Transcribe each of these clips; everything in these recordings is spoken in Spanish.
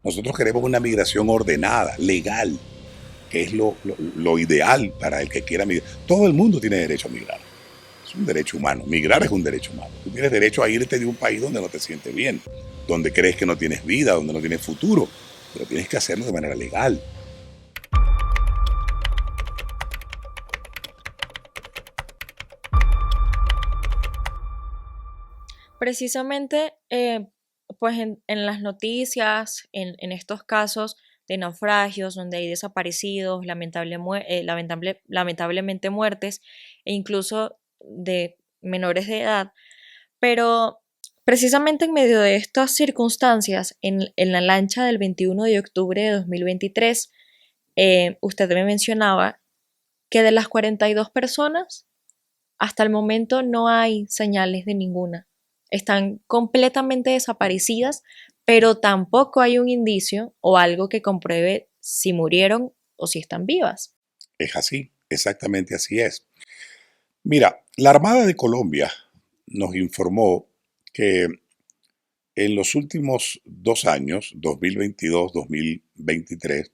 Nosotros queremos una migración ordenada, legal, que es lo ideal para el que quiera migrar. Todo el mundo tiene derecho a migrar. Es un derecho humano. Migrar es un derecho humano. Tú tienes derecho a irte de un país donde no te sientes bien, donde crees que no tienes vida, donde no tienes futuro, pero tienes que hacerlo de manera legal. Precisamente, pues en las noticias, en estos casos de naufragios donde hay desaparecidos, lamentablemente muertes e incluso de menores de edad, pero precisamente en medio de estas circunstancias, en la lancha del 21 de octubre de 2023, usted me mencionaba que de las 42 personas, hasta el momento no hay señales de ninguna. Están completamente desaparecidas, pero tampoco hay un indicio o algo que compruebe si murieron o si están vivas. Es así, exactamente así es. Mira, la Armada de Colombia nos informó que en los últimos 2 años, 2022-2023,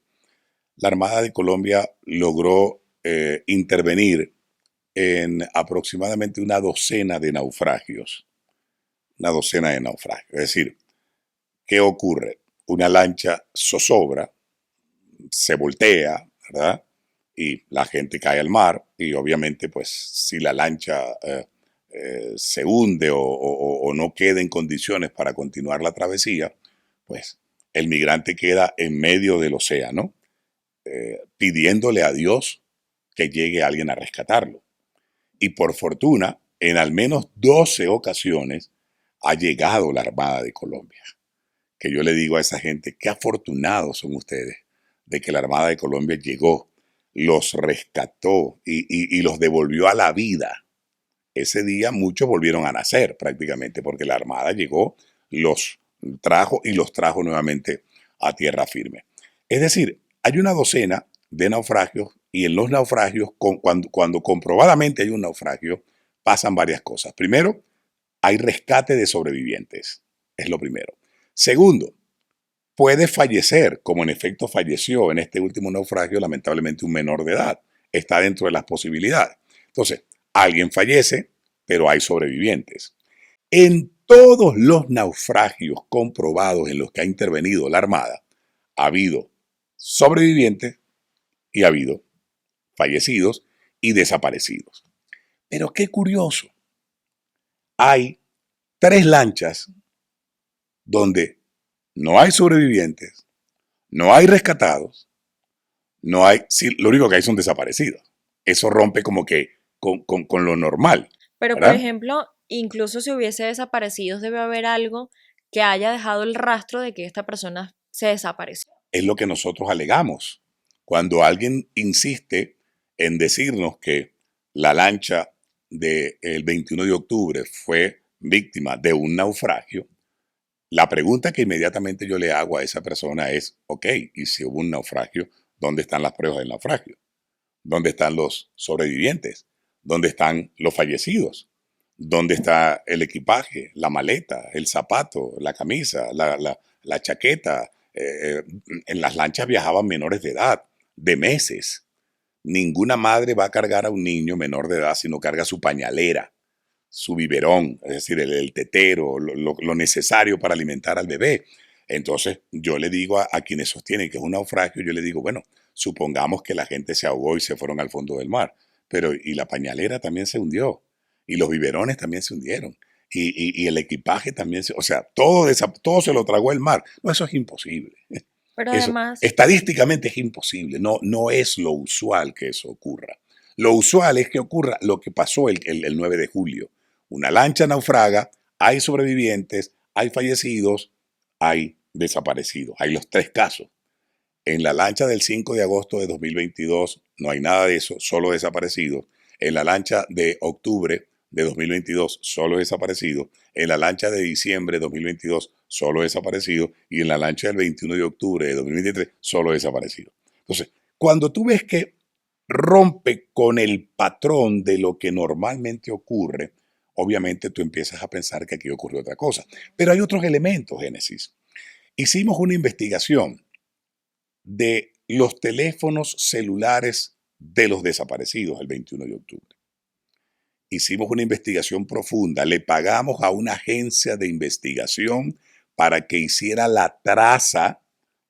la Armada de Colombia logró intervenir en aproximadamente una docena de naufragios. Una docena de naufragios. Es decir, ¿qué ocurre? Una lancha zozobra, se voltea, ¿verdad? Y la gente cae al mar y obviamente pues si la lancha se hunde o no queda en condiciones para continuar la travesía, pues el migrante queda en medio del océano pidiéndole a Dios que llegue alguien a rescatarlo. Y por fortuna, en al menos 12 ocasiones ha llegado la Armada de Colombia. Que yo le digo a esa gente, qué afortunados son ustedes de que la Armada de Colombia llegó, los rescató y los devolvió a la vida. Ese día muchos volvieron a nacer prácticamente porque la Armada llegó, los trajo y los trajo nuevamente a tierra firme. Es decir, hay una docena de naufragios y en los naufragios, cuando comprobadamente hay un naufragio, pasan varias cosas. Primero, hay rescate de sobrevivientes, es lo primero. Segundo, puede fallecer, como en efecto falleció en este último naufragio, lamentablemente un menor de edad. Está dentro de las posibilidades. Entonces, alguien fallece, pero hay sobrevivientes. En todos los naufragios comprobados en los que ha intervenido la Armada, ha habido sobrevivientes y ha habido fallecidos y desaparecidos. Pero qué curioso, hay 3 lanchas donde no hay sobrevivientes, no hay rescatados, no hay, sí, lo único que hay son desaparecidos. Eso rompe como que con lo normal, Pero, por ¿verdad? ejemplo, incluso si hubiese desaparecidos, debe haber algo que haya dejado el rastro de que esta persona se desapareció. Es lo que nosotros alegamos. Cuando alguien insiste en decirnos que la lancha del 21 de octubre fue víctima de un naufragio, la pregunta que inmediatamente yo le hago a esa persona es, ok, y si hubo un naufragio, ¿dónde están las pruebas del naufragio? ¿Dónde están los sobrevivientes? ¿Dónde están los fallecidos? ¿Dónde está el equipaje, la maleta, el zapato, la camisa, la chaqueta? En las lanchas viajaban menores de edad, de meses. Ninguna madre va a cargar a un niño menor de edad si no carga su pañalera, su biberón, es decir, el tetero, lo necesario para alimentar al bebé. Entonces, yo le digo a quienes sostienen que es un naufragio, yo le digo, bueno, supongamos que la gente se ahogó y se fueron al fondo del mar, pero y la pañalera también se hundió, y los biberones también se hundieron, y el equipaje también o sea, todo se lo tragó el mar. No, eso es imposible. Pero Eso, además, estadísticamente es imposible, no es lo usual que eso ocurra. Lo usual es que ocurra lo que pasó el 9 de julio. Una lancha naufraga, hay sobrevivientes, hay fallecidos, hay desaparecidos. Hay los 3 casos. En la lancha del 5 de agosto de 2022 no hay nada de eso, solo desaparecidos. En la lancha de octubre de 2022 solo desaparecidos. En la lancha de diciembre de 2022 solo desaparecidos. Y en la lancha del 21 de octubre de 2023 solo desaparecidos. Entonces, cuando tú ves que rompe con el patrón de lo que normalmente ocurre, obviamente tú empiezas a pensar que aquí ocurrió otra cosa. Pero hay otros elementos, Génesis. Hicimos una investigación de los teléfonos celulares de los desaparecidos el 21 de octubre. Hicimos una investigación profunda, le pagamos a una agencia de investigación para que hiciera la traza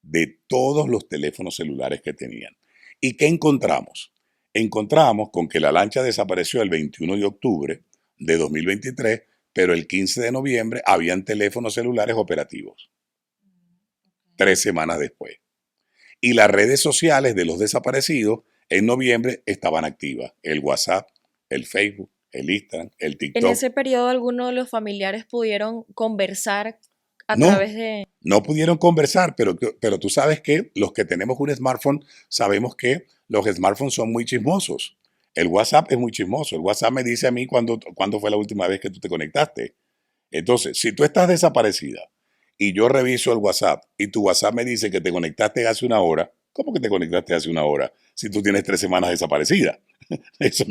de todos los teléfonos celulares que tenían. ¿Y qué encontramos? Encontramos con que la lancha desapareció el 21 de octubre de 2023, pero el 15 de noviembre habían teléfonos celulares operativos, 3 semanas después. Y las redes sociales de los desaparecidos en noviembre estaban activas. El WhatsApp, el Facebook, el Instagram, el En TikTok. ese periodo, algunos de los familiares pudieron conversar a No, través de... no pudieron conversar, pero tú sabes que los que tenemos un smartphone sabemos que los smartphones son muy chismosos. El WhatsApp es muy chismoso. El WhatsApp me dice a mí cuándo fue la última vez que tú te conectaste. Entonces, si tú estás desaparecida y yo reviso el WhatsApp y tu WhatsApp me dice que te conectaste hace una hora, ¿cómo que te conectaste hace una hora si tú tienes 3 semanas desaparecida? Eso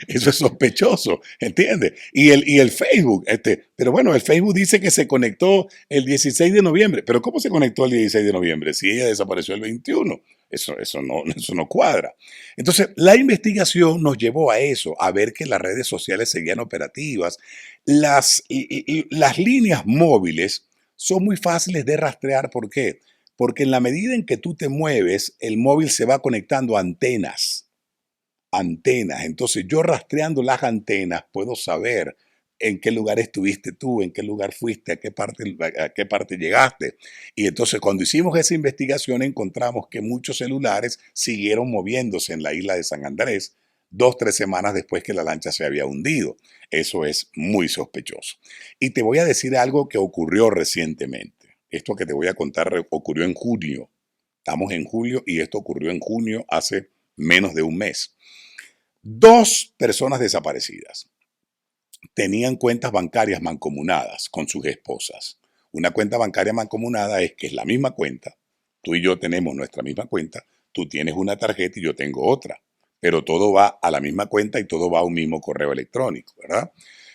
es sospechoso, ¿entiendes? Y el Facebook, pero bueno, el Facebook dice que se conectó el 16 de noviembre, pero ¿cómo se conectó el 16 de noviembre si ella desapareció el 21? Eso no cuadra. Entonces, la investigación nos llevó a eso, a ver que las redes sociales seguían operativas. Las líneas móviles son muy fáciles de rastrear. ¿Por qué? Porque en la medida en que tú te mueves, el móvil se va conectando a antenas. Entonces, yo rastreando las antenas puedo saber en qué lugar estuviste tú, en qué lugar fuiste, a qué parte llegaste. Y entonces, cuando hicimos esa investigación, encontramos que muchos celulares siguieron moviéndose en la isla de San Andrés 2, 3 semanas después que la lancha se había hundido. Eso es muy sospechoso. Y te voy a decir algo que ocurrió recientemente. Esto que te voy a contar ocurrió en junio. Estamos en julio y esto ocurrió en junio hace menos de un mes. 2 personas desaparecidas tenían cuentas bancarias mancomunadas con sus esposas. Una cuenta bancaria mancomunada es que es la misma cuenta, tú y yo tenemos nuestra misma cuenta, tú tienes una tarjeta y yo tengo otra, pero todo va a la misma cuenta y todo va a un mismo correo electrónico, ¿verdad?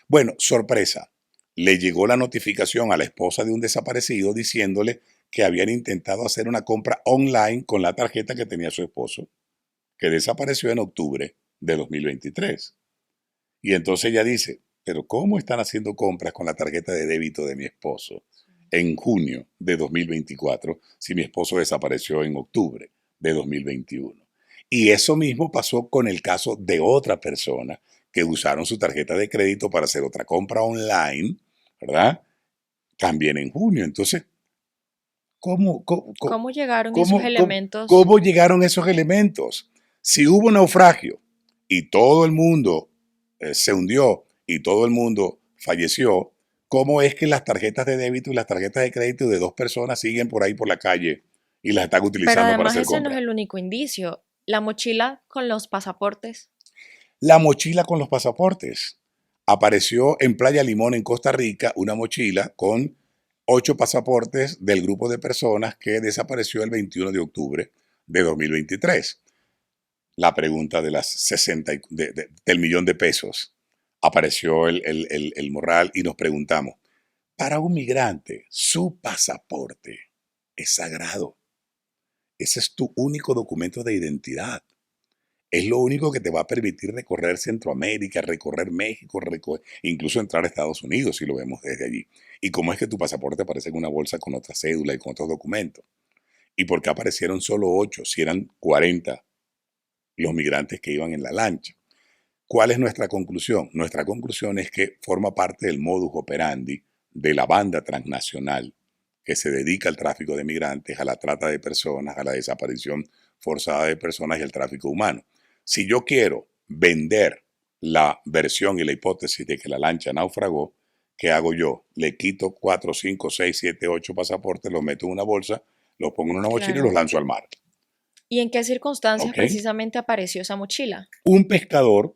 Bueno, sorpresa, le llegó la notificación a la esposa de un desaparecido diciéndole que habían intentado hacer una compra online con la tarjeta que tenía su esposo, que desapareció en octubre de 2023. Y entonces ella dice, pero ¿cómo están haciendo compras con la tarjeta de débito de mi esposo en junio de 2024 si mi esposo desapareció en octubre de 2021? Y eso mismo pasó con el caso de otra persona que usaron su tarjeta de crédito para hacer otra compra online, ¿verdad? También en junio. Entonces, ¿cómo, cómo, cómo, ¿Cómo llegaron esos cómo, cómo, elementos? cómo llegaron esos elementos? Si hubo naufragio y todo el mundo se hundió y todo el mundo falleció, ¿cómo es que las tarjetas de débito y las tarjetas de crédito de 2 personas siguen por ahí por la calle y las están Pero utilizando para además hacer ese no es compras? el único indicio. La mochila con los pasaportes. La mochila con los pasaportes. Apareció en Playa Limón, en Costa Rica, una mochila con 8 pasaportes del grupo de personas que desapareció el 21 de octubre de 2023. La pregunta de las 60 del millón de pesos. Apareció el morral y nos preguntamos, para un migrante, su pasaporte es sagrado. Ese es tu único documento de identidad. Es lo único que te va a permitir recorrer Centroamérica, recorrer México, incluso entrar a Estados Unidos si lo vemos desde allí. ¿Y cómo es que tu pasaporte aparece en una bolsa con otra cédula y con otros documentos? ¿Y por qué aparecieron solo 8 si eran 40 los migrantes que iban en la lancha? ¿Cuál es nuestra conclusión? Nuestra conclusión es que forma parte del modus operandi de la banda transnacional que se dedica al tráfico de migrantes, a la trata de personas, a la desaparición forzada de personas y al tráfico humano. Si yo quiero vender la versión y la hipótesis de que la lancha naufragó, ¿qué hago yo? Le quito 4, 5, 6, 7, 8 pasaportes, los meto en una bolsa, los pongo en una mochila y los Claro. lanzo al mar. ¿Y en qué circunstancias ¿Ok? precisamente apareció esa mochila? Un pescador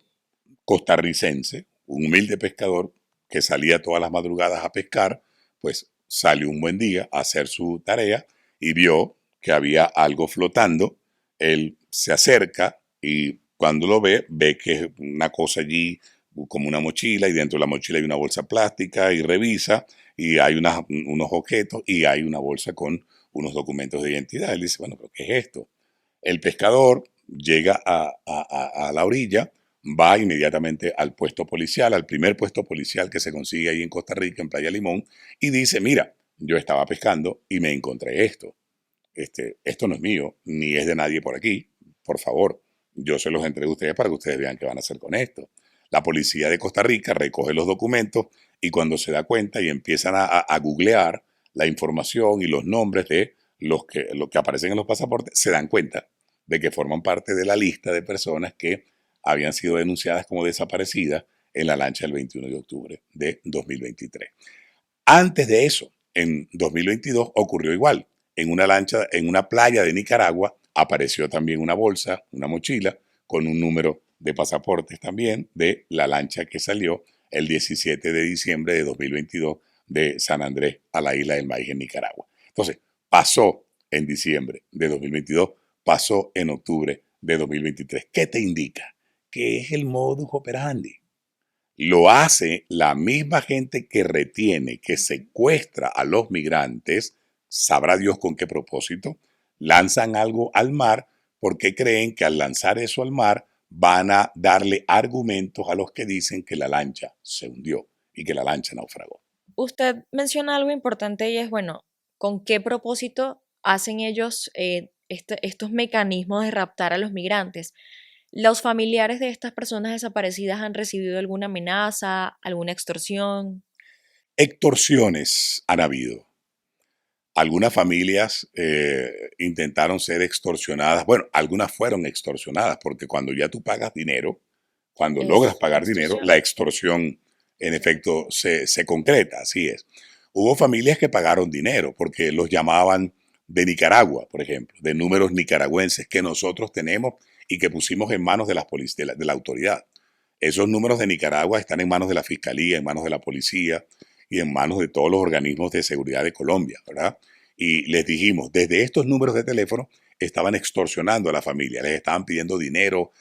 costarricense, un humilde pescador que salía todas las madrugadas a pescar, pues salió un buen día a hacer su tarea y vio que había algo flotando. Él se acerca y cuando lo ve, ve que es una cosa allí como una mochila y dentro de la mochila hay una bolsa plástica y revisa y hay unos objetos y hay una bolsa con unos documentos de identidad. Él dice, bueno, pero ¿qué es esto? El pescador llega a la orilla, va inmediatamente al puesto policial, al primer puesto policial que se consigue ahí en Costa Rica, en Playa Limón, y dice, mira, yo estaba pescando y me encontré esto. Esto no es mío, ni es de nadie por aquí. Por favor, yo se los entrego a ustedes para que ustedes vean qué van a hacer con esto. La policía de Costa Rica recoge los documentos y cuando se da cuenta y empiezan a googlear la información y los nombres de los que aparecen en los pasaportes, se dan cuenta de que forman parte de la lista de personas que habían sido denunciadas como desaparecidas en la lancha del 21 de octubre de 2023. Antes de eso, en 2022 ocurrió igual. En una lancha, en una playa de Nicaragua, apareció también una bolsa, una mochila, con un número de pasaportes también de la lancha que salió el 17 de diciembre de 2022 de San Andrés a la isla del Maíz en Nicaragua. Entonces, pasó en diciembre de 2022, pasó en octubre de 2023. ¿Qué te indica? Que es el modus operandi. Lo hace la misma gente que retiene, que secuestra a los migrantes, sabrá Dios con qué propósito, lanzan algo al mar porque creen que al lanzar eso al mar van a darle argumentos a los que dicen que la lancha se hundió y que la lancha naufragó. Usted menciona algo importante y es, bueno, ¿con qué propósito hacen ellos estos mecanismos de raptar a los migrantes? ¿Los familiares de estas personas desaparecidas han recibido alguna amenaza, alguna extorsión? Extorsiones han habido. Algunas familias intentaron ser extorsionadas. Bueno, algunas fueron extorsionadas porque cuando ya tú pagas dinero, cuando logras Es pagar dinero, extorsión. la extorsión en efecto se concreta, así es. Hubo familias que pagaron dinero porque los llamaban de Nicaragua, por ejemplo, de números nicaragüenses que nosotros tenemos y que pusimos en manos de de la autoridad. Esos números de Nicaragua están en manos de la Fiscalía, en manos de la policía y en manos de todos los organismos de seguridad de Colombia, ¿verdad? Y les dijimos, desde estos números de teléfono estaban extorsionando a la familia, les estaban pidiendo dinero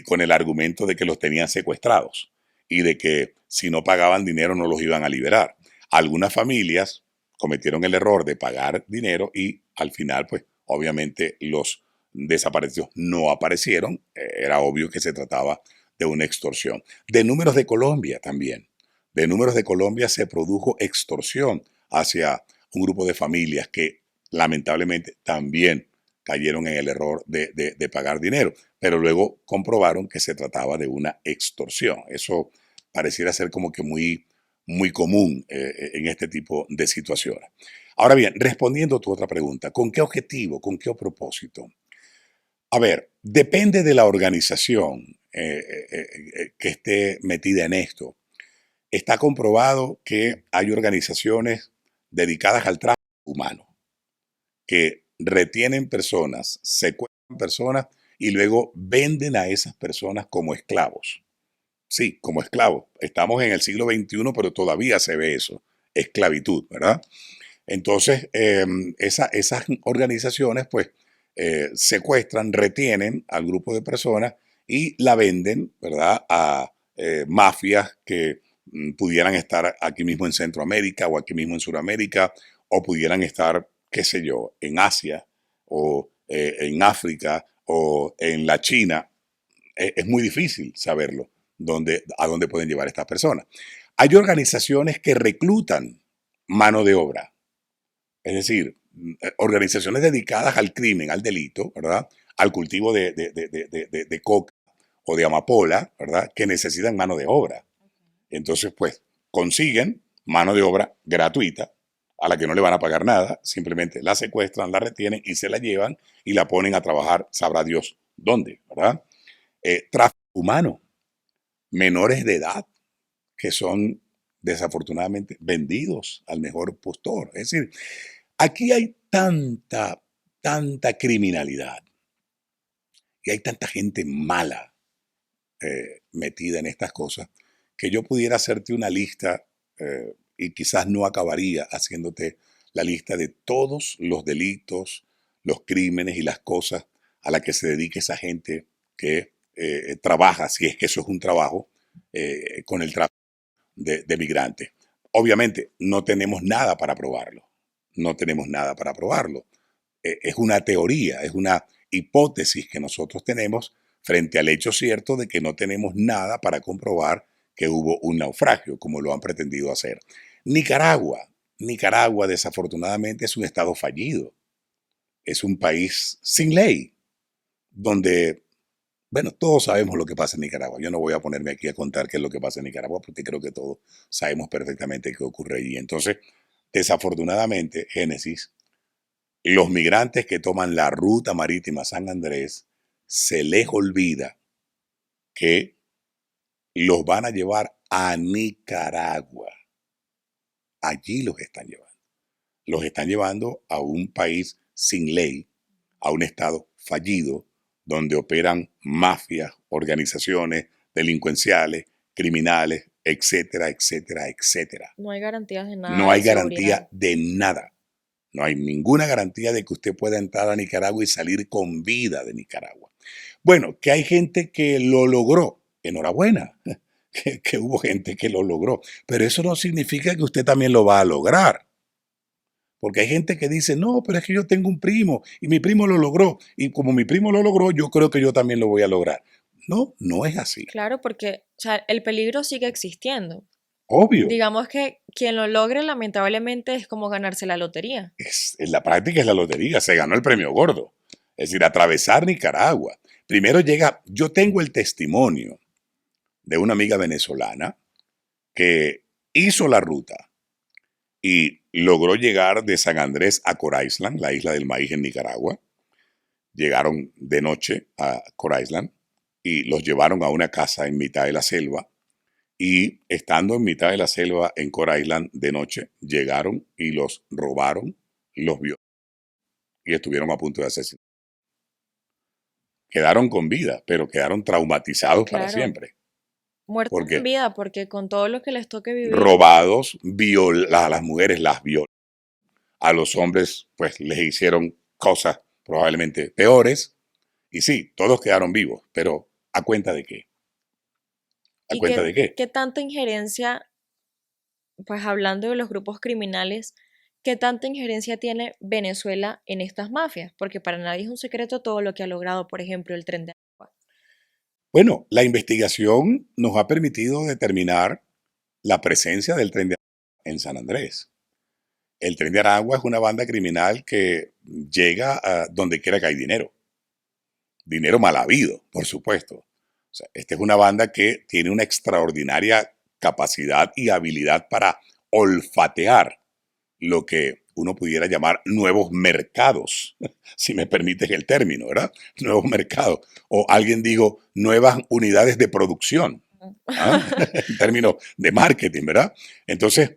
con el argumento de que los tenían secuestrados y de que si no pagaban dinero no los iban a liberar. Algunas familias cometieron el error de pagar dinero y al final, pues obviamente los desaparecidos no aparecieron. Era obvio que se trataba de una extorsión. De números de Colombia también. De números de Colombia se produjo extorsión hacia un grupo de familias que lamentablemente también cayeron en el error de pagar dinero, pero luego comprobaron que se trataba de una extorsión. Eso pareciera ser como que muy común en este tipo de situaciones. Ahora bien, respondiendo a tu otra pregunta, ¿con qué objetivo, con qué propósito? A ver, depende de la organización que esté metida en esto. Está comprobado que hay organizaciones dedicadas al tráfico humano, que retienen personas, secuestran personas y luego venden a esas personas como esclavos. Sí, como esclavos. Estamos en el siglo XXI, pero todavía se ve eso, esclavitud, ¿verdad? Entonces, esas organizaciones, pues, secuestran, retienen al grupo de personas y la venden, ¿verdad?, a mafias que pudieran estar aquí mismo en Centroamérica o aquí mismo en Sudamérica o pudieran estar, qué sé yo, en Asia o en África o en la China. Es muy difícil saberlo, a dónde pueden llevar estas personas. Hay organizaciones que reclutan mano de obra, es decir, organizaciones dedicadas al crimen, al delito, ¿verdad? Al cultivo de coca o de amapola, ¿verdad? Que necesitan mano de obra. Entonces, pues, consiguen mano de obra gratuita a la que no le van a pagar nada, simplemente la secuestran, la retienen y se la llevan y la ponen a trabajar, sabrá Dios dónde, ¿verdad? Tráfico humano, menores de edad que son desafortunadamente vendidos al mejor postor. Es decir, aquí hay tanta criminalidad y hay tanta gente mala metida en estas cosas que yo pudiera hacerte una lista y quizás no acabaría haciéndote la lista de todos los delitos, los crímenes y las cosas a las que se dedique esa gente que trabaja, si es que eso es un trabajo, con el tráfico de migrantes. Obviamente, no tenemos nada para probarlo. No tenemos nada para probarlo. Es una teoría, es una hipótesis que nosotros tenemos frente al hecho cierto de que no tenemos nada para comprobar que hubo un naufragio, como lo han pretendido hacer. Nicaragua. Nicaragua, desafortunadamente, es un estado fallido. Es un país sin ley, donde, bueno, todos sabemos lo que pasa en Nicaragua. Yo no voy a ponerme aquí a contar qué es lo que pasa en Nicaragua, porque creo que todos sabemos perfectamente qué ocurre allí. Entonces, desafortunadamente, Génesis, los migrantes que toman la ruta marítima San Andrés, se les olvida que los van a llevar a Nicaragua. Allí los están llevando. Los están llevando a un país sin ley, a un estado fallido, donde operan mafias, organizaciones delincuenciales, criminales, etcétera, etcétera, etcétera. No hay garantías de No nada hay de seguridad. garantía de nada. No hay ninguna garantía de que usted pueda entrar a Nicaragua y salir con vida de Nicaragua. Bueno, que hay gente que lo logró. Enhorabuena, que hubo gente que lo logró. Pero eso no significa que usted también lo va a lograr. Porque hay gente que dice, no, pero es que yo tengo un primo y mi primo lo logró. Y como mi primo lo logró, yo creo que yo también lo voy a lograr. No, no es así. Claro, porque o sea, el peligro sigue existiendo. Obvio. Digamos que quien lo logre, lamentablemente, es como ganarse la lotería. En la práctica es la lotería. Se ganó el premio gordo. Es decir, atravesar Nicaragua. Primero llega, yo tengo el testimonio de una amiga venezolana que hizo la ruta y logró llegar de San Andrés a Core Island, la isla del maíz en Nicaragua. Llegaron de noche a Core Island y los llevaron a una casa en mitad de la selva. Y estando en mitad de la selva en Core Island de noche, llegaron y los robaron, los violaron y estuvieron a punto de asesinar. Quedaron con vida, pero quedaron traumatizados para Claro, siempre. muertos en Porque vida, porque con todo lo que les toque vivir, robados, a las mujeres las violaron, a los hombres pues les hicieron cosas probablemente peores. Y sí, todos quedaron vivos, pero ¿a cuenta de qué? ¿A y cuenta de qué? qué tanta injerencia, pues hablando de los grupos criminales, qué tanta injerencia tiene Venezuela en estas mafias, porque para nadie es un secreto todo lo que ha logrado, por ejemplo, el Tren de Aragua. Bueno, la investigación nos ha permitido determinar la presencia del Tren de Aragua en San Andrés. El Tren de Aragua es una banda criminal que llega a donde quiera que hay dinero. Dinero mal habido, por supuesto. O sea, esta es una banda que tiene una extraordinaria capacidad y habilidad para olfatear lo que uno pudiera llamar nuevos mercados, si me permiten el término, ¿verdad? Nuevos mercados. O alguien dijo nuevas unidades de producción, ¿ah? En términos de marketing, ¿verdad? Entonces,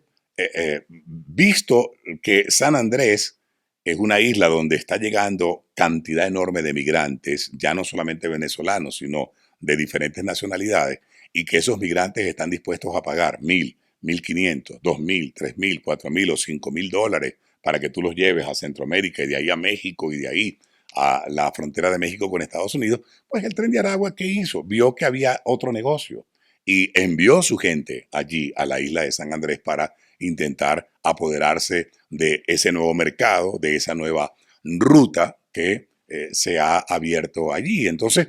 visto que San Andrés es una isla donde está llegando cantidad enorme de migrantes, ya no solamente venezolanos, sino de diferentes nacionalidades, y que esos migrantes están dispuestos a pagar 1.000, 1.500, 2.000, 3.000, 4.000 o 5.000 dólares para que tú los lleves a Centroamérica y de ahí a México y de ahí a la frontera de México con Estados Unidos, pues el Tren de Aragua, ¿qué hizo? Vio que había otro negocio y envió su gente allí a la isla de San Andrés para intentar apoderarse de ese nuevo mercado, de esa nueva ruta que se ha abierto allí. Entonces,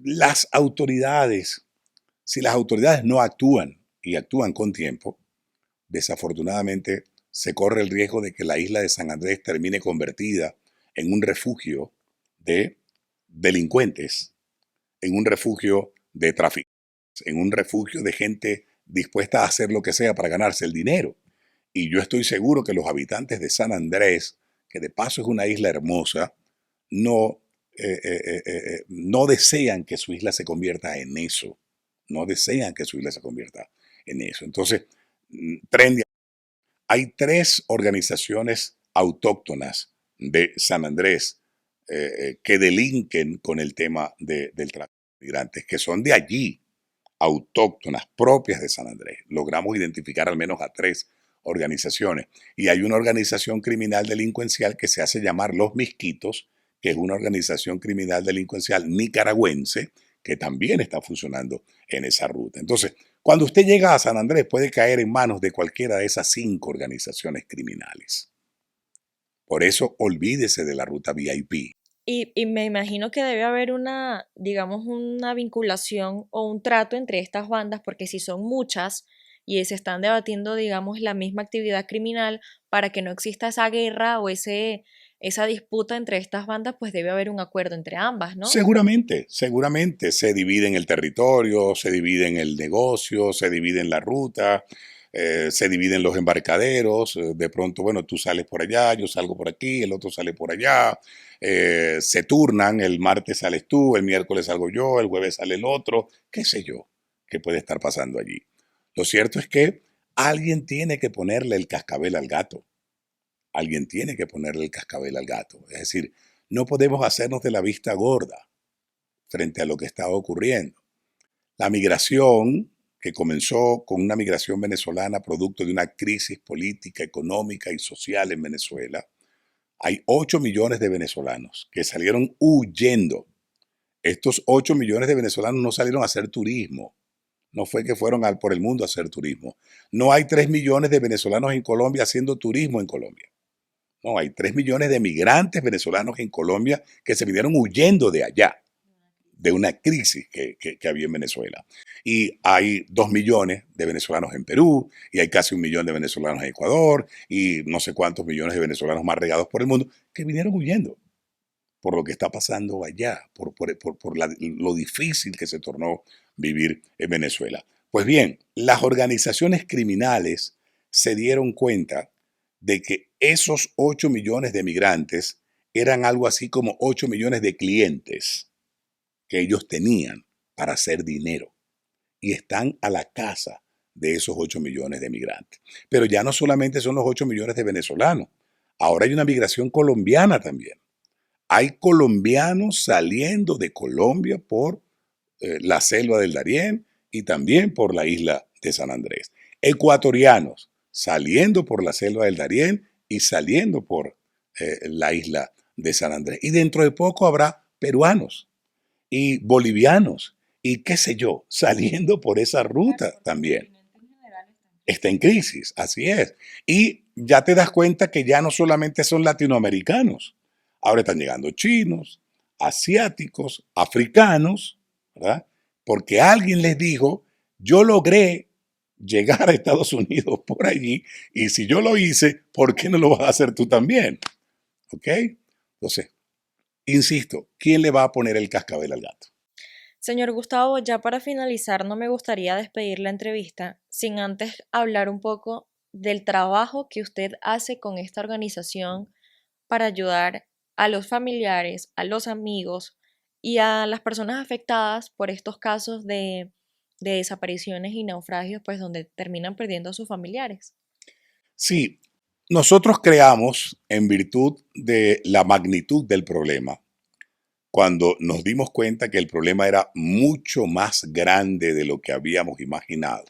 las autoridades, si las autoridades no actúan y actúan con tiempo, desafortunadamente se corre el riesgo de que la isla de San Andrés termine convertida en un refugio de delincuentes, en un refugio de traficantes, en un refugio de gente dispuesta a hacer lo que sea para ganarse el dinero. Y yo estoy seguro que los habitantes de San Andrés, que de paso es una isla hermosa, no, no desean que su isla se convierta en eso. No desean que su isla se convierta en eso. Entonces, Tren de hay 3 organizaciones autóctonas de San Andrés que delinquen con el tema del tráfico de migrantes, que son de allí, autóctonas, propias de San Andrés. Logramos identificar al menos a 3 organizaciones. Y hay una organización criminal delincuencial que se hace llamar Los Misquitos, que es una organización criminal delincuencial nicaragüense que también está funcionando en esa ruta. Entonces, cuando usted llega a San Andrés, puede caer en manos de cualquiera de esas 5 organizaciones criminales. Por eso, olvídese de la ruta VIP. Y me imagino que debe haber una, digamos, una vinculación o un trato entre estas bandas, porque si son muchas y se están debatiendo, digamos, la misma actividad criminal, para que no exista esa guerra o esa disputa entre estas bandas, pues debe haber un acuerdo entre ambas, ¿no? Seguramente se dividen el territorio, se dividen el negocio, se dividen la ruta, se dividen los embarcaderos. De pronto, bueno, tú sales por allá, yo salgo por aquí, el otro sale por allá. Se turnan, el martes sales tú, el miércoles salgo yo, el jueves sale el otro, qué sé yo, qué puede estar pasando allí. Lo cierto es que alguien tiene que ponerle el cascabel al gato. Alguien tiene que ponerle el cascabel al gato. Es decir, no podemos hacernos de la vista gorda frente a lo que está ocurriendo. La migración, que comenzó con una migración venezolana producto de una crisis política, económica y social en Venezuela, hay 8 millones de venezolanos que salieron huyendo. Estos 8 millones de venezolanos no salieron a hacer turismo. No fue que fueron por el mundo a hacer turismo. No hay 3 millones de venezolanos en Colombia haciendo turismo en Colombia. No, hay 3 millones de migrantes venezolanos en Colombia que se vinieron huyendo de allá, de una crisis que había en Venezuela. Y hay 2 millones de venezolanos en Perú, y hay casi 1 millón de venezolanos en Ecuador, y no sé cuántos millones de venezolanos más regados por el mundo, que vinieron huyendo por lo que está pasando allá, por lo difícil que se tornó vivir en Venezuela. Pues bien, las organizaciones criminales se dieron cuenta de que esos 8 millones de migrantes eran algo así como 8 millones de clientes que ellos tenían para hacer dinero y están a la casa de esos 8 millones de migrantes. Pero ya no solamente son los 8 millones de venezolanos, ahora hay una migración colombiana también. Hay colombianos saliendo de Colombia por la selva del Darién y también por la isla de San Andrés. Ecuatorianos saliendo por la selva del Darién y saliendo por la isla de San Andrés. Y dentro de poco habrá peruanos y bolivianos y qué sé yo, saliendo por esa ruta también. Está en crisis, así es. Y ya te das cuenta que ya no solamente son latinoamericanos, ahora están llegando chinos, asiáticos, africanos, ¿verdad? Porque alguien les dijo, yo logré llegar a Estados Unidos por allí y si yo lo hice, ¿por qué no lo vas a hacer tú también? ¿Ok? Entonces, insisto, ¿quién le va a poner el cascabel al gato? Señor Gustavo, ya para finalizar, no me gustaría despedir la entrevista sin antes hablar un poco del trabajo que usted hace con esta organización para ayudar a los familiares, a los amigos y a las personas afectadas por estos casos de desapariciones y naufragios, pues donde terminan perdiendo a sus familiares. Sí, nosotros creamos, en virtud de la magnitud del problema, cuando nos dimos cuenta que el problema era mucho más grande de lo que habíamos imaginado,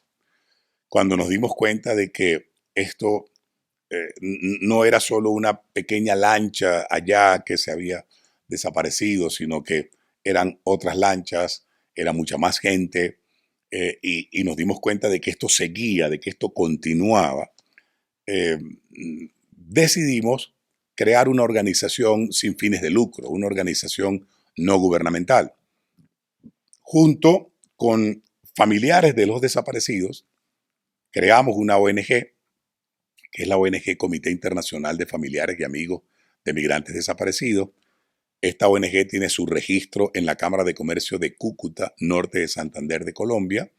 cuando nos dimos cuenta de que esto no era solo una pequeña lancha allá que se había desaparecido, sino que eran otras lanchas, era mucha más gente, y nos dimos cuenta de que esto seguía, de que esto continuaba, eh, decidimos crear una organización sin fines de lucro, una organización no gubernamental, junto con familiares de los desaparecidos. Creamos una ONG, que es la ONG Comité Internacional de Familiares y Amigos de Migrantes Desaparecidos. Esta ONG tiene su registro en la Cámara de Comercio de Cúcuta, norte de Santander de Colombia.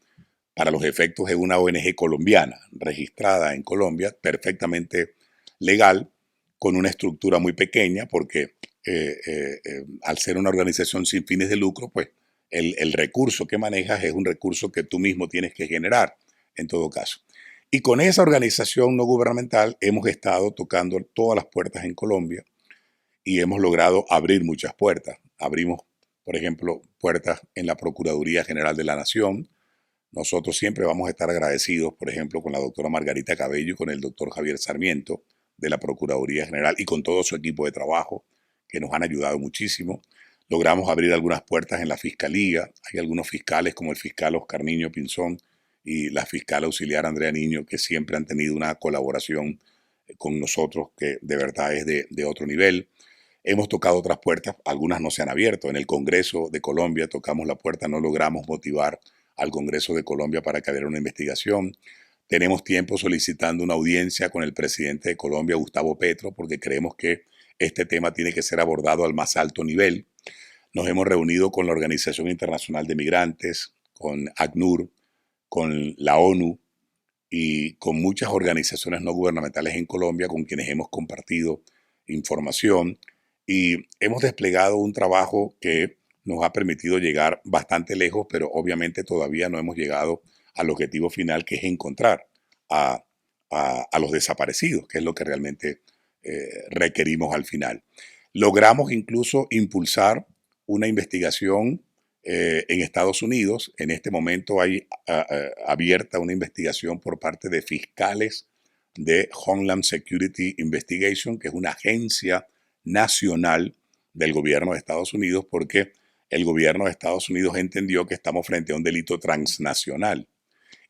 Para los efectos es una ONG colombiana, registrada en Colombia, perfectamente legal, con una estructura muy pequeña, porque al ser una organización sin fines de lucro, pues el recurso que manejas es un recurso que tú mismo tienes que generar, en todo caso. Y con esa organización no gubernamental hemos estado tocando todas las puertas en Colombia y hemos logrado abrir muchas puertas. Abrimos, por ejemplo, puertas en la Procuraduría General de la Nación. Nosotros siempre vamos a estar agradecidos, por ejemplo, con la doctora Margarita Cabello y con el doctor Javier Sarmiento de la Procuraduría General y con todo su equipo de trabajo que nos han ayudado muchísimo. Logramos abrir algunas puertas en la fiscalía. Hay algunos fiscales como el fiscal Oscar Niño Pinzón y la fiscal auxiliar Andrea Niño que siempre han tenido una colaboración con nosotros que de verdad es de otro nivel. Hemos tocado otras puertas, algunas no se han abierto. En el Congreso de Colombia tocamos la puerta, no logramos motivar al Congreso de Colombia para que hubiera una investigación. Tenemos tiempo solicitando una audiencia con el presidente de Colombia, Gustavo Petro, porque creemos que este tema tiene que ser abordado al más alto nivel. Nos hemos reunido con la Organización Internacional de Migrantes, con ACNUR, con la ONU y con muchas organizaciones no gubernamentales en Colombia con quienes hemos compartido información y hemos desplegado un trabajo que nos ha permitido llegar bastante lejos, pero obviamente todavía no hemos llegado al objetivo final, que es encontrar a, a los desaparecidos, que es lo que realmente requerimos al final. Logramos incluso impulsar una investigación en Estados Unidos. En este momento hay abierta una investigación por parte de fiscales de Homeland Security Investigation, que es una agencia nacional del gobierno de Estados Unidos, porque el gobierno de Estados Unidos entendió que estamos frente a un delito transnacional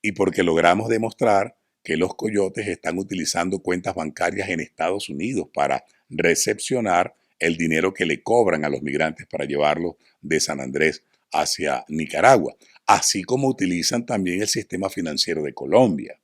y porque logramos demostrar que los coyotes están utilizando cuentas bancarias en Estados Unidos para recepcionar el dinero que le cobran a los migrantes para llevarlos de San Andrés hacia Nicaragua, así como utilizan también el sistema financiero de Colombia.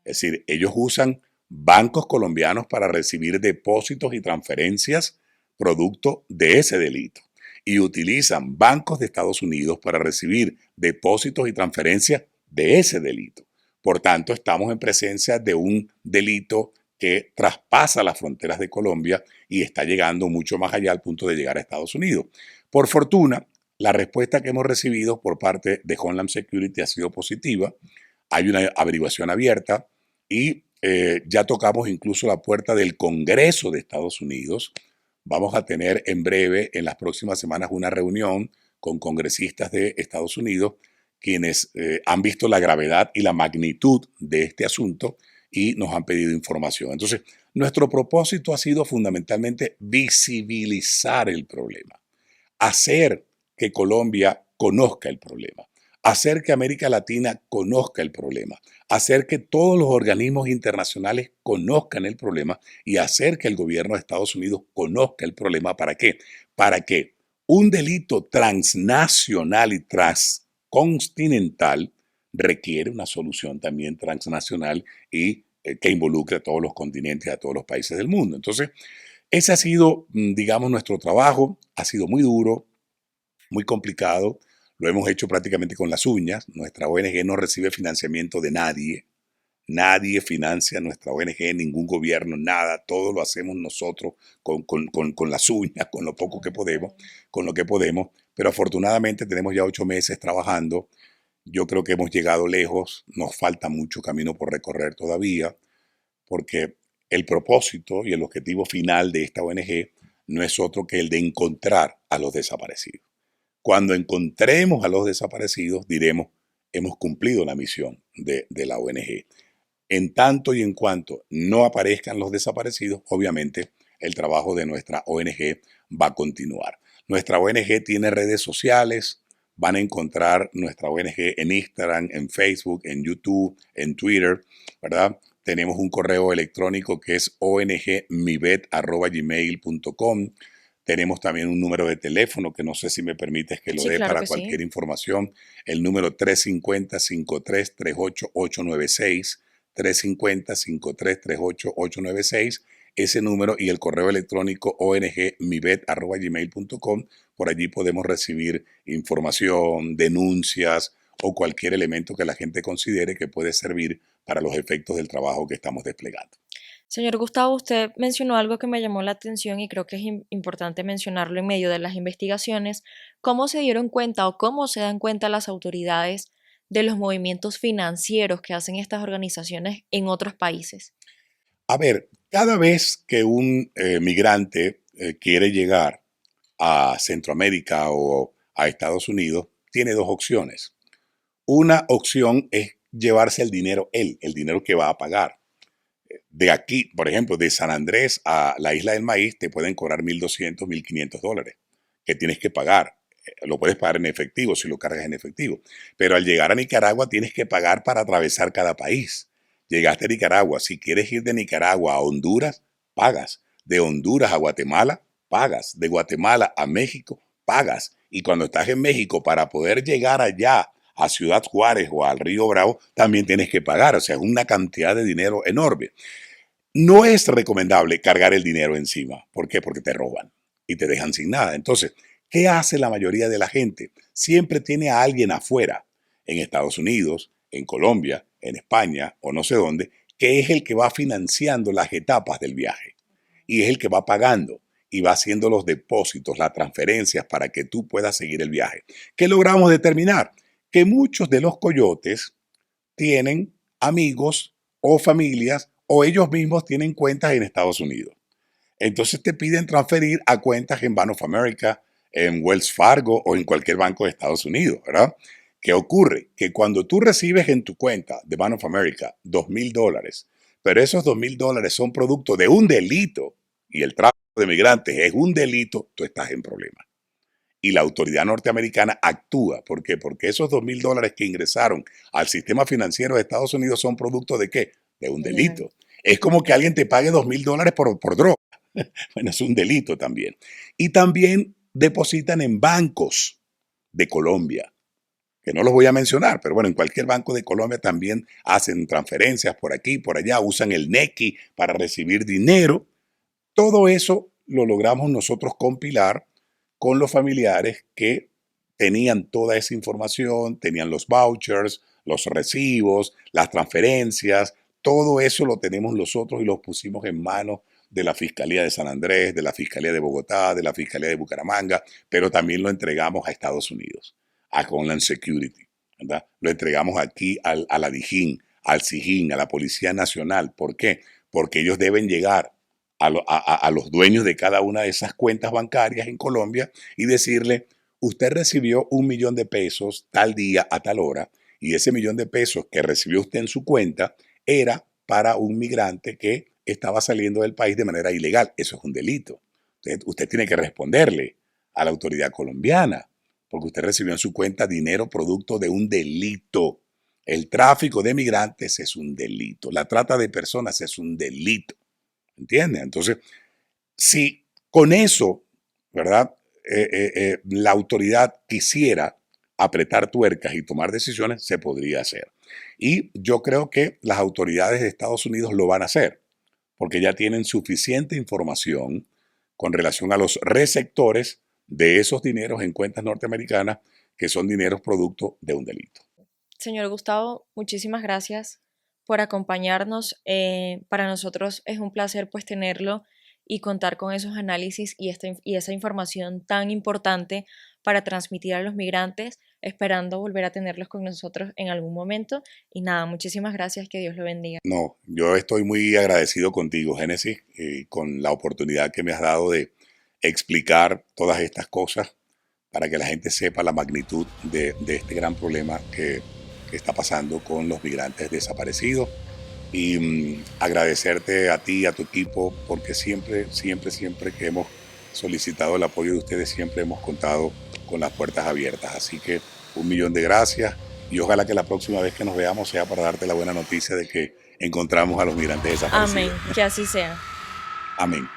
Es decir, ellos usan bancos colombianos para recibir depósitos y transferencias producto de ese delito. Y utilizan bancos de Estados Unidos para recibir depósitos y transferencias de ese delito. Por tanto, estamos en presencia de un delito que traspasa las fronteras de Colombia y está llegando mucho más allá al punto de llegar a Estados Unidos. Por fortuna, la respuesta que hemos recibido por parte de Homeland Security ha sido positiva. Hay una averiguación abierta y ya tocamos incluso la puerta del Congreso de Estados Unidos. Vamos a tener en breve, en las próximas semanas, una reunión con congresistas de Estados Unidos, quienes han visto la gravedad y la magnitud de este asunto y nos han pedido información. Entonces, nuestro propósito ha sido fundamentalmente visibilizar el problema, hacer que Colombia conozca el problema, hacer que América Latina conozca el problema, hacer que todos los organismos internacionales conozcan el problema y hacer que el gobierno de Estados Unidos conozca el problema. ¿Para qué? Para que un delito transnacional y transcontinental requiere una solución también transnacional y que involucre a todos los continentes, a todos los países del mundo. Entonces, ese ha sido, digamos, nuestro trabajo. Ha sido muy duro, muy complicado. Lo hemos hecho prácticamente con las uñas. Nuestra ONG no recibe financiamiento de nadie. Nadie financia nuestra ONG, ningún gobierno, nada. Todo lo hacemos nosotros con las uñas, con lo poco que podemos, con lo que podemos. Pero afortunadamente tenemos ya 8 meses trabajando. Yo creo que hemos llegado lejos. Nos falta mucho camino por recorrer todavía, porque el propósito y el objetivo final de esta ONG no es otro que el de encontrar a los desaparecidos. Cuando encontremos a los desaparecidos, diremos, hemos cumplido la misión de la ONG. En tanto y en cuanto no aparezcan los desaparecidos, obviamente el trabajo de nuestra ONG va a continuar. Nuestra ONG tiene redes sociales, van a encontrar nuestra ONG en Instagram, en Facebook, en YouTube, en Twitter, ¿verdad? Tenemos un correo electrónico que es ongmibet@gmail.com. Tenemos también un número de teléfono que no sé si me permites que lo dé claro para que cualquier sí. información. El número 350-5338-896, 350-5338-896, ese número y el correo electrónico ongmibet@gmail.com. Por allí podemos recibir información, denuncias o cualquier elemento que la gente considere que puede servir para los efectos del trabajo que estamos desplegando. Señor Gustavo, usted mencionó algo que me llamó la atención y creo que es importante mencionarlo en medio de las investigaciones. ¿Cómo se dieron cuenta o cómo se dan cuenta las autoridades de los movimientos financieros que hacen estas organizaciones en otros países? A ver, cada vez que un migrante quiere llegar a Centroamérica o a Estados Unidos, tiene dos opciones. Una opción es llevarse el dinero él, el dinero que va a pagar. De aquí, por ejemplo, de San Andrés a la Isla del Maíz, te pueden cobrar $1,200, $1,500, que tienes que pagar. Lo puedes pagar en efectivo si lo cargas en efectivo. Pero al llegar a Nicaragua tienes que pagar para atravesar cada país. Llegaste a Nicaragua, si quieres ir de Nicaragua a Honduras, pagas. De Honduras a Guatemala, pagas. De Guatemala a México, pagas. Y cuando estás en México, para poder llegar allá a Ciudad Juárez o al Río Bravo, también tienes que pagar. O sea, es una cantidad de dinero enorme. No es recomendable cargar el dinero encima. ¿Por qué? Porque te roban y te dejan sin nada. Entonces, ¿qué hace la mayoría de la gente? Siempre tiene a alguien afuera, en Estados Unidos, en Colombia, en España o no sé dónde, que es el que va financiando las etapas del viaje y es el que va pagando y va haciendo los depósitos, las transferencias para que tú puedas seguir el viaje. ¿Qué logramos determinar? Que muchos de los coyotes tienen amigos o familias o ellos mismos tienen cuentas en Estados Unidos. Entonces te piden transferir a cuentas en Bank of America, en Wells Fargo o en cualquier banco de Estados Unidos, ¿verdad? ¿Qué ocurre? Que cuando tú recibes en tu cuenta de Bank of America $2,000, pero esos $2,000 son producto de un delito y el tráfico de migrantes es un delito, tú estás en problema. Y la autoridad norteamericana actúa. ¿Por qué? Porque esos $2,000 que ingresaron al sistema financiero de Estados Unidos son producto de ¿qué? De un delito. Es como que alguien te pague $2,000 por droga. Bueno, es un delito también. Y también depositan en bancos de Colombia, que no los voy a mencionar, pero bueno, en cualquier banco de Colombia también hacen transferencias por aquí, por allá, usan el NECI para recibir dinero. Todo eso lo logramos nosotros compilar con los familiares que tenían toda esa información, tenían los vouchers, los recibos, las transferencias, todo eso lo tenemos nosotros y los pusimos en manos de la Fiscalía de San Andrés, de la Fiscalía de Bogotá, de la Fiscalía de Bucaramanga, pero también lo entregamos a Estados Unidos, a Homeland Security, ¿verdad? Lo entregamos aquí a la DIJÍN, al SIJÍN, a la Policía Nacional. ¿Por qué? Porque ellos deben llegar a los dueños de cada una de esas cuentas bancarias en Colombia y decirle, usted recibió $1,000,000 tal día a tal hora y ese $1,000,000 que recibió usted en su cuenta era para un migrante que estaba saliendo del país de manera ilegal. Eso es un delito. Usted tiene que responderle a la autoridad colombiana porque usted recibió en su cuenta dinero producto de un delito. El tráfico de migrantes es un delito. La trata de personas es un delito. ¿Entiendes? Entonces, si con eso, ¿verdad? La autoridad quisiera apretar tuercas y tomar decisiones, se podría hacer. Y yo creo que las autoridades de Estados Unidos lo van a hacer, porque ya tienen suficiente información con relación a los receptores de esos dineros en cuentas norteamericanas que son dineros producto de un delito. Señor Gustavo, muchísimas gracias por acompañarnos. Para nosotros es un placer pues tenerlo y contar con esos análisis y esa información tan importante para transmitir a los migrantes, esperando volver a tenerlos con nosotros en algún momento. Y nada, muchísimas gracias, que Dios lo bendiga. No, yo estoy muy agradecido contigo, Génesis, con la oportunidad que me has dado de explicar todas estas cosas para que la gente sepa la magnitud de este gran problema que está pasando con los migrantes desaparecidos. Y agradecerte a ti y a tu equipo porque siempre que hemos solicitado el apoyo de ustedes, siempre hemos contado con las puertas abiertas. Así que 1,000,000 de gracias y ojalá que la próxima vez que nos veamos sea para darte la buena noticia de que encontramos a los migrantes desaparecidos. Amén, que así sea. Amén.